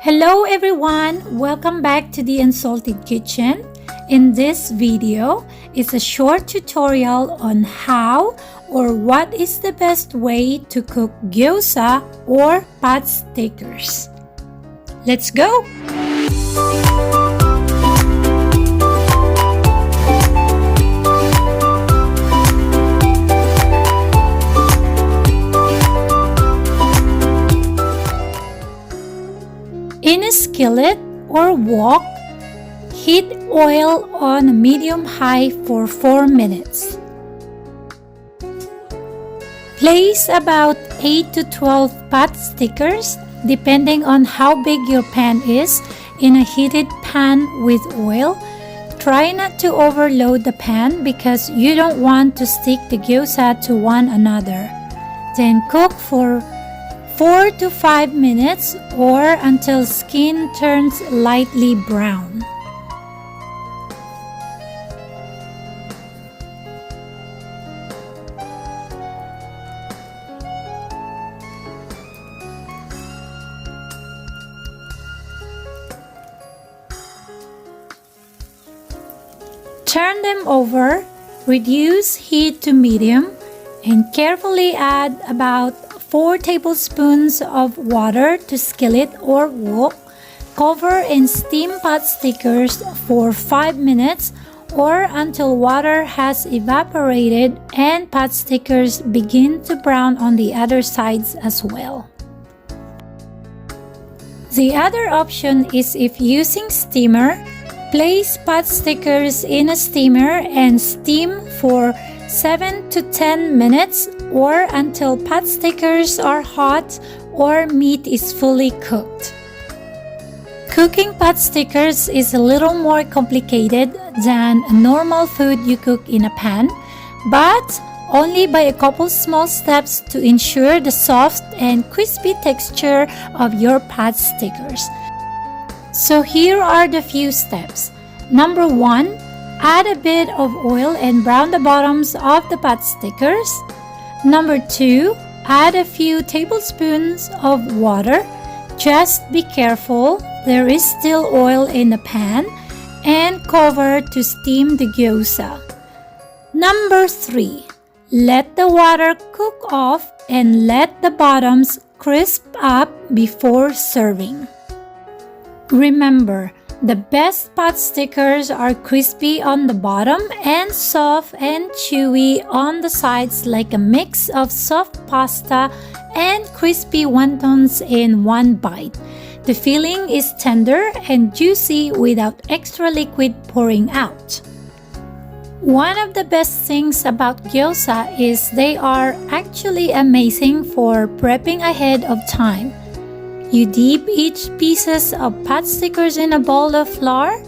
Hello everyone, welcome back to the Unsalted Kitchen. In this video, it's a short tutorial on how or what is the best way to cook gyoza or potstickers. Let's go! In a skillet or wok, heat oil on medium-high for 4 minutes. Place about 8 to 12 potstickers, depending on how big your pan is, in a heated pan with oil. Try not to overload the pan because you don't want to stick the gyoza to one another. Then cook for 4 to 5 minutes or until skin turns lightly brown. Turn them over, reduce heat to medium, and carefully add about 4 tablespoons of water to skillet or wok. Cover and steam potstickers for 5 minutes or until water has evaporated and potstickers begin to brown on the other sides as well. The other option is if using steamer, place potstickers in a steamer and steam for 7 to 10 minutes or until potstickers are hot or meat is fully cooked. Cooking potstickers is a little more complicated than normal food you cook in a pan, but only by a couple small steps to ensure the soft and crispy texture of your potstickers. So here are the few steps. Number 1, add a bit of oil and brown the bottoms of the potstickers. Number 2, add a few tablespoons of water. Just be careful, there is still oil in the pan, and cover to steam the gyoza. Number 3, let the water cook off and let the bottoms crisp up before serving. Remember, the best potstickers are crispy on the bottom and soft and chewy on the sides, like a mix of soft pasta and crispy wontons in one bite. The filling is tender and juicy without extra liquid pouring out. One of the best things about gyoza is they are actually amazing for prepping ahead of time. You dip each pieces of potstickers in a bowl of flour,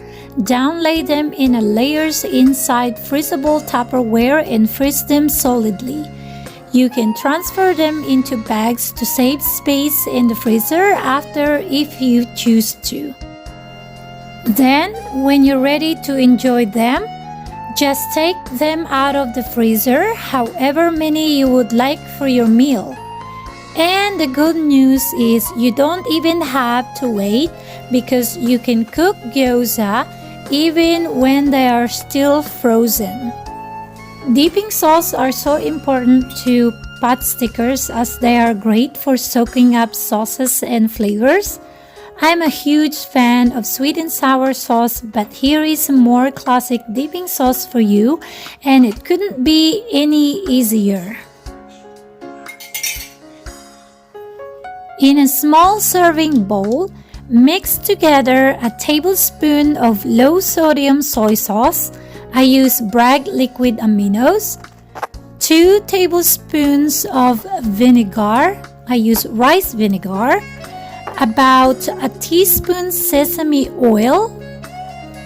downlay them in layers inside freezable Tupperware and freeze them solidly. You can transfer them into bags to save space in the freezer after if you choose to. Then, when you're ready to enjoy them, just take them out of the freezer, however many you would like for your meal. And the good news is you don't even have to wait because you can cook gyoza even when they are still frozen. Dipping sauce are so important to potstickers as they are great for soaking up sauces and flavors. I'm a huge fan of sweet and sour sauce, but here is a more classic dipping sauce for you, and it couldn't be any easier. In a small serving bowl, mix together a tablespoon of low-sodium soy sauce. I use Bragg liquid aminos, 2 tablespoons of vinegar. I use rice vinegar, about a teaspoon sesame oil,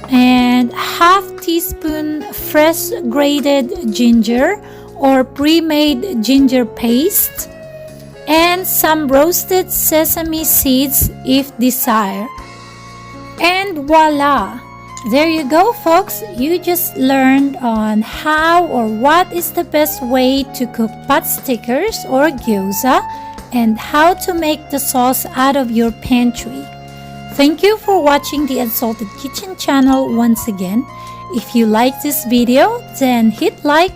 and half teaspoon fresh grated ginger or pre-made ginger paste, and some roasted sesame seeds if desired. And voila! There you go, folks. You just learned on how or what is the best way to cook potstickers or gyoza and how to make the sauce out of your pantry. Thank you for watching the Unsalted Kitchen channel once again. If you like this video, then hit like,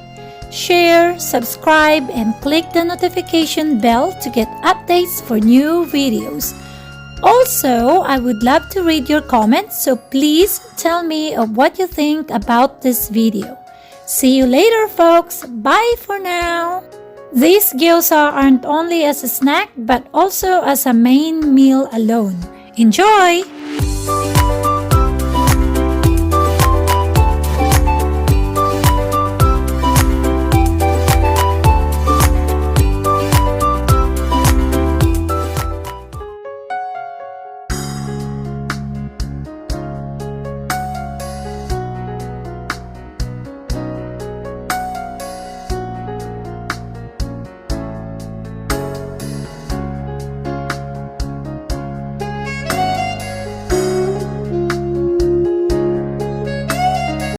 share, subscribe, and click the notification bell to get updates for new videos. Also, I would love to read your comments, so please tell me what you think about this video. See you later, folks. Bye for now. These gyoza aren't only as a snack but also as a main meal alone. Enjoy!